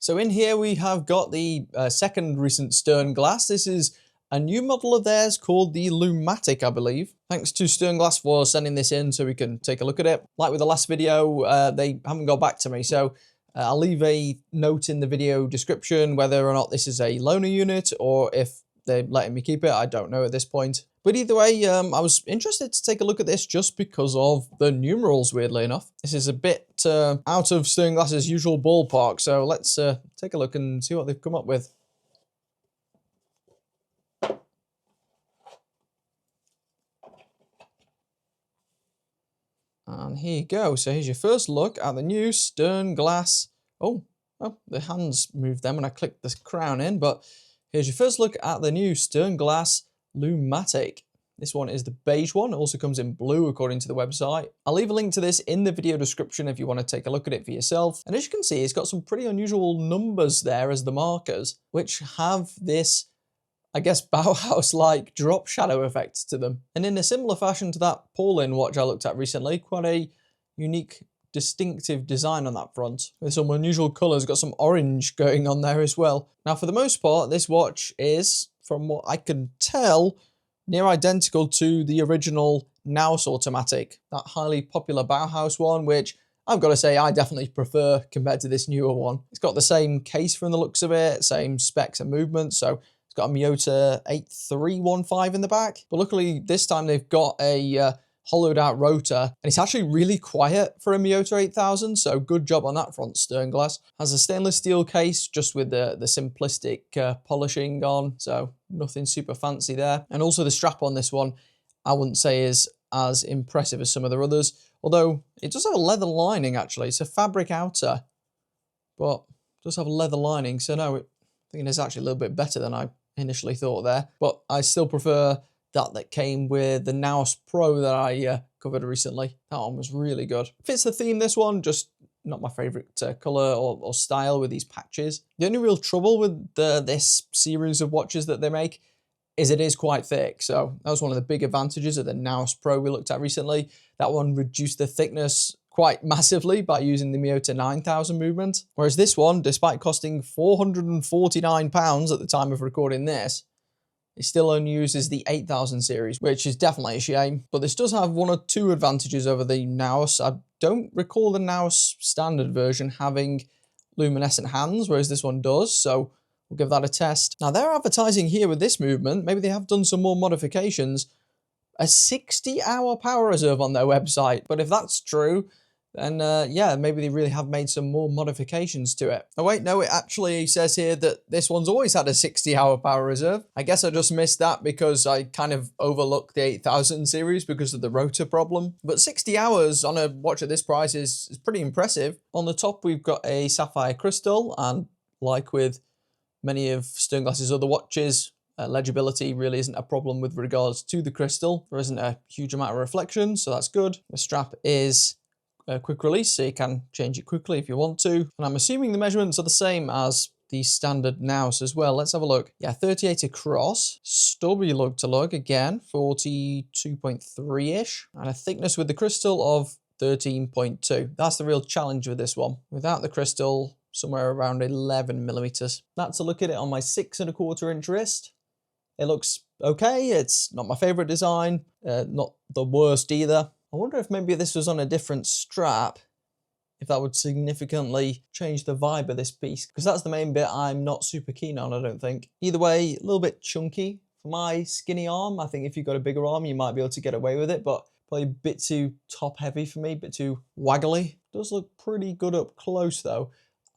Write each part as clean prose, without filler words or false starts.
So in here we have got the second recent Stern Glass. This is a new model of theirs called the Lumatic, I believe. Thanks to Stern Glass for sending this in so we can take a look at it. Like with the last video, they haven't got back to me, so I'll leave a note in the video description whether or not this is a loaner unit or if they're letting me keep it. I don't know at this point. But either way, I was interested to take a look at this just because of the numerals, weirdly enough. This is a bit out of Stern Glass's usual ballpark, so let's take a look and see what they've come up with. And here you go. So here's your first look at the new Stern Glass. Oh, the hands moved then when I clicked this crown in, but here's your first look at the new Stern Glass Lumatic. This one is the beige one. It also comes in blue according to the website. I'll leave a link to this in the video description if you want to take a look at it for yourself. And as you can see, it's got some pretty unusual numbers there as the markers, which have this, I guess, Bauhaus-like drop shadow effect to them. And in a similar fashion to that Paulin watch I looked at recently, quite a unique, distinctive design on that front. With some unusual colours, got some orange going on there as well. Now, for the most part, this watch is, from what I can tell, near identical to the original Naus Automatic, that highly popular Bauhaus one, which I've got to say I definitely prefer compared to this newer one. It's got the same case from the looks of it, same specs and movements, so it's got a Miyota 8315 in the back. But luckily this time they've got a hollowed out rotor, and it's actually really quiet for a Miyota 8000, so good job on that front, Stern Glass. Has a stainless steel case just with the simplistic polishing on, so nothing super fancy there. And also the strap on this one I wouldn't say is as impressive as some of the others, although it does have a leather lining actually. It's a fabric outer, but it does have a leather lining, so no, I think it's actually a little bit better than I initially thought there. But I still prefer that came with the Naus Pro that I covered recently. That one was really good. Fits the theme, this one, just not my favourite colour or style with these patches. The only real trouble with this series of watches that they make is it is quite thick. So that was one of the big advantages of the Naus Pro we looked at recently. That one reduced the thickness quite massively by using the Miyota 9000 movement. Whereas this one, despite costing £449 at the time of recording this, it still only uses the 8000 series, which is definitely a shame. But this does have one or two advantages over the Naus. I don't recall the Naus standard version having luminescent hands, whereas this one does, so we'll give that a test. Now they're advertising here with this movement, maybe they have done some more modifications, a 60-hour power reserve on their website. But if that's true, then yeah, maybe they really have made some more modifications to it. Oh wait, no, it actually says here that this one's always had a 60-hour power reserve. I guess I just missed that because I kind of overlooked the 8000 series because of the rotor problem. But 60 hours on a watch at this price is pretty impressive. On the top, we've got a sapphire crystal, and like with many of Stern Glass's other watches, legibility really isn't a problem with regards to the crystal. There isn't a huge amount of reflection, so that's good. The strap is quick release, so you can change it quickly if you want to. And I'm assuming the measurements are the same as the standard Naus as well. Let's have a look. Yeah, 38 across, stubby lug to lug, again, 42.3-ish, and a thickness with the crystal of 13.2. That's the real challenge with this one. Without the crystal, somewhere around 11 millimeters. That's a look at it on my 6¼ inch wrist. It looks okay. It's not my favorite design, not the worst either. I wonder if maybe this was on a different strap, if that would significantly change the vibe of this piece, because that's the main bit I'm not super keen on, I don't think. Either way, a little bit chunky for my skinny arm. I think if you've got a bigger arm, you might be able to get away with it, but probably a bit too top heavy for me, a bit too waggly. Does look pretty good up close though.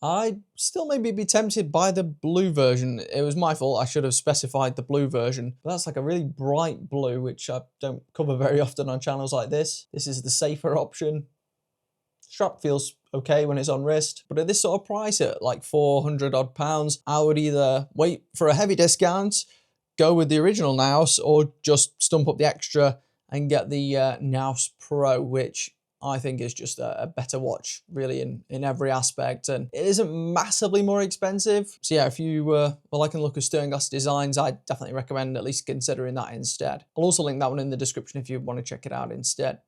I'd still maybe be tempted by the blue version. It was my fault, I should have specified the blue version. But that's like a really bright blue, which I don't cover very often on channels like this. This is the safer option. Strap feels okay when it's on wrist, but at this sort of price, at like 400 odd pounds, I would either wait for a heavy discount, go with the original Naus, or just stump up the extra and get the Naus Pro, which I think is just a better watch, really, in every aspect, and it isn't massively more expensive. So yeah, if you were liking the look of Stern Glass designs, I'd definitely recommend at least considering that instead. I'll also link that one in the description if you want to check it out instead.